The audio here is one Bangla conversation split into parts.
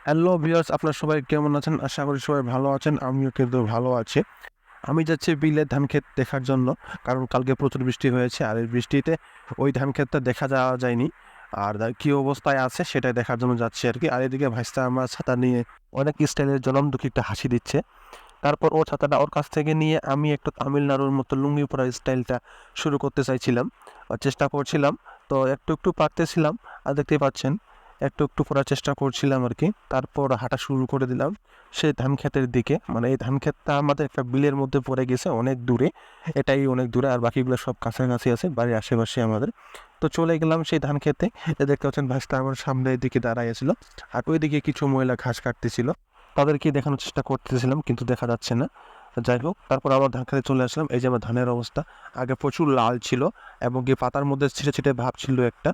হ্যালো ভিউয়ার্স, আপনারা সবাই কেমন আছেন? আশা করি সবাই ভালো আছেন। আমিও কিন্তু ভালো আছি। আমি যাচ্ছি বিলে ধান ক্ষেত দেখার জন্য। কারণ কালকে প্রচুর বৃষ্টি হয়েছে। আর এই বৃষ্টিতে ওই ধান ক্ষেতটা দেখা যাওয়া যায়নি। আর কি অবস্থায় আছে সেটাই দেখার জন্য যাচ্ছি আরকি। আর এদিকে ভাইস্তা আমার ছাতা নিয়ে অনেক স্টাইলের জনমুখী একটা হাসি দিচ্ছে। তারপর ও ছাতাটা ওর কাছ থেকে নিয়ে আমি একটু তামিলনাড়ুর মতো লুঙ্গি পরার স্টাইলটা শুরু করতে চাইছিলাম। চেষ্টা করছিলাম। তো একটু পারতেছিলাম। আর দেখতেই পাচ্ছেন একটু পড়ার চেষ্টা করছিলাম আরকি। তারপর হাঁটা শুরু করে দিলাম সেই ধান ক্ষেতের দিকে। মানে এই ধান ক্ষেতটা আমাদের একটা বিলের মধ্যে পড়ে গেছে অনেক দূরে। এটাই অনেক দূরে, আর বাকিগুলো সব কাছাকাছি আছে বাড়ির আশেপাশে আমাদের। তো চলে গেলাম সেই ধান ক্ষেতে। দেখতে পাচ্ছেন ভাইস্তা আমার সামনের দিকে দাঁড়াইয়া ছিল। আর ওইদিকে কিছু মহিলা ঘাস কাটতেছিল। তাদেরকে দেখানোর চেষ্টা করতেছিলাম কিন্তু দেখা যাচ্ছে না। যাই হোক, তারপর আবার ধান খেতে চলে আসলাম। এই যে আমার ধানের অবস্থা, আগে প্রচুর লাল ছিল এবং কি পাতার মধ্যে ছিটে ভাব ছিল একটা।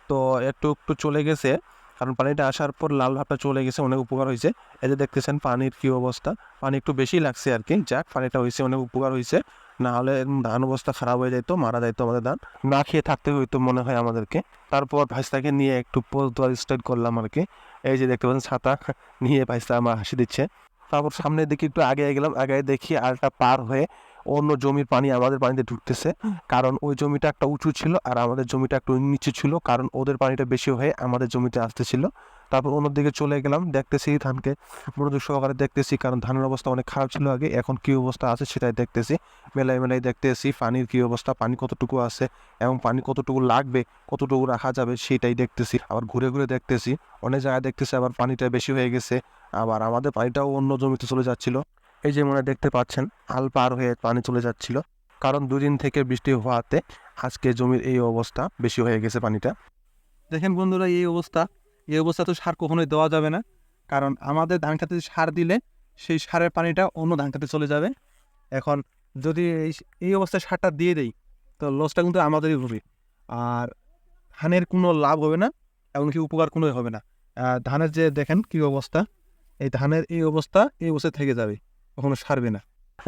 তো একটু চলে গেছে, কারণ পানিটা আসার পর লাল ভাবটা চলে গেছে, অনেক উপকার হয়েছে। এই যে দেখতেছেন পানির কি অবস্থা, পানি একটু বেশি লাগছে আর কি। যাক, পানিটা হয়েছে, অনেক উপকার হয়েছে। না হলে ধান অবস্থা খারাপ হয়ে যেত, মারা যাইতো আমাদের ধান, না খেয়ে থাকতে হইতো মনে হয় আমাদেরকে। তারপর ভাইস্তাকে নিয়ে একটু পোজ দেওয়ার স্টার্ট করলাম আর কি। এই যে দেখতে পাচ্ছেন ছাতা নিয়ে ভাইস্তা আমার হাসি দিচ্ছে। তারপর সামনের দিকে একটু আগে গেলাম, আগে দেখি আলটা পার হয়ে অন্য জমির পানি আমাদের পানিতে ঢুকতেছে। কারণ ওই জমিটা একটা উঁচু ছিল আর আমাদের জমিটা একটু নিচু ছিল, কারণ ওদের পানিটা বেশি হয়ে আমাদের জমিতে আসতেছিল। তারপর অন্যদিকে চলে গেলাম, দেখতেছি ধানকে মনোযোগ সহকারে দেখতেছি, কারণ ধানের অবস্থা অনেক খারাপ ছিল আগে, এখন কি অবস্থা আছে সেটাই দেখতেছি। মেলাই দেখতেছি পানির কি অবস্থা, পানি কতটুকু আছে এবং পানি কতটুকু লাগবে, কতটুকু রাখা যাবে সেটাই দেখতেছি। আবার ঘুরে দেখতেছি, অনেক জায়গায় দেখতেছি আবার পানিটা বেশি হয়ে গেছে, আবার আমাদের পানিটাও অন্য জমিতে চলে যাচ্ছিল। এই যে মনে দেখতে পাচ্ছেন আল পার হয়ে পানি চলে যাচ্ছিল, কারণ দুদিন থেকে বৃষ্টি হওয়াতে আজকে জমির এই অবস্থা, বেশি হয়ে গেছে পানিটা। দেখেন বন্ধুরা, এই অবস্থা তো সার কখনোই দেওয়া যাবে না। কারণ আমাদের ধান খেতে সার দিলে সেই সারের পানিটা অন্য ধান খেতে চলে যাবে। এখন যদি এই অবস্থায় সারটা দিয়ে দেই, তো লসটা কিন্তু আমাদেরই হবে। আর ধানের কোনো লাভ হবে না, এমনকি উপকার কোনোই হবে না। ধানের যে দেখেন কি অবস্থা, এই ধানের এই অবস্থা থেকে যাবে, কখনো সারবে না।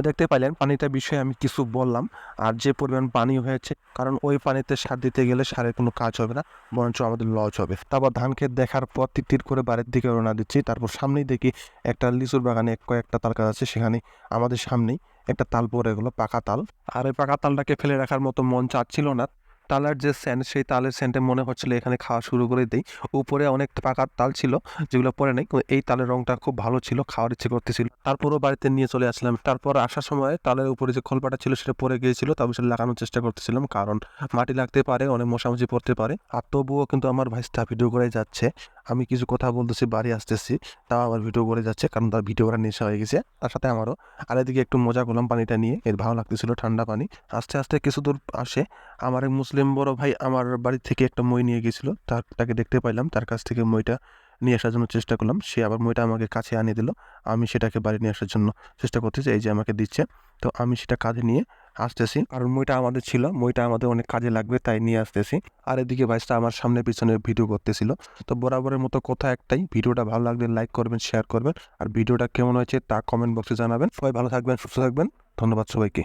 দেখতে পাইলেন পানিটা বিষয়ে আমি কিছু বললাম। আর যে পরিমাণ পানি হয়েছে, কারণ ওই পানিতে সার দিতে গেলে সারের কোনো কাজ হবে না, বরঞ্চ আমাদের লস হবে। তারপর ধান ক্ষেত দেখার পর তির করে বাড়ির দিকে রওনা দিচ্ছি। তারপর সামনেই দেখি একটা লিচুর বাগানে কয়েকটা তাল গাছ আছে, সেখানে আমাদের সামনেই একটা তাল পড়ে গেলো, পাকা তাল। আর ওই পাকা তালটাকে ফেলে রাখার মতো মন চাচ্ছিল না। তালের যে সেন্ট, সেই তালের সেন্টে মনে হচ্ছিল এখানে খাওয়া শুরু করে দিই। উপরে অনেক পাকা তাল ছিল যেগুলো পরে নাই, কিন্তু এই তালের রংটা খুব ভালো ছিল, খাওয়ার ইচ্ছে করতেছিল। তারপরও বাড়িতে নিয়ে চলে আসলাম। তারপর আসার সময় তালের উপরে যে খোলপাটা ছিল সেটা পড়ে গিয়েছিল, তারপর সেটা লাগানোর চেষ্টা করতেছিলাম, কারণ মাটি লাগতে পারে, অনেক মশামাছি পড়তে পারে। আর তবুও কিন্তু আমার ভাইস্তা ভিডিও করে যাচ্ছে। আমি কিছু কথা বলতেছি, বাড়ি আসতেছি, তাও আবার ভিডিও করে যাচ্ছে, কারণ তার ভিডিও করার নেশা হয়ে গেছে, তার সাথে আমারও। আর এদিকে একটু মজা করলাম পানিটা নিয়ে, এর ভালো লাগতেছিল, ঠান্ডা পানি। আস্তে আস্তে কিছু দূর আসে আমার এক মুসলিম বড় ভাই আমার বাড়ি থেকে একটা মই নিয়ে গেছিল, তাকে দেখতে পাইলাম, তার কাছ থেকে মইটা নিয়ে আসার জন্য চেষ্টা করলাম। সে আবার মইটা আমাকে কাছে আনিয়ে দিল। আমি সেটাকে বাড়ি নিয়ে আসার জন্য চেষ্টা করতেছি, এই যে আমাকে দিচ্ছে। তো আমি সেটা কাঁধে নিয়ে আসতেছি, কারণ মইটা আমাদের ছিল, মইটা আমাদের অনেক কাজে লাগবে, তাই নিয়ে আসতেছি। আর এদিকে ভাইসটা আমার সামনে পিছনে ভিডিও করতেছিল। তো বরাবরের মতো কথা একটাই, ভিডিওটা ভালো লাগলে লাইক করবেন, শেয়ার করবেন, আর ভিডিওটা কেমন হয়েছে তা কমেন্ট বক্সে জানাবেন। সবাই ভালো থাকবেন, সুস্থ থাকবেন। ধন্যবাদ সবাইকে।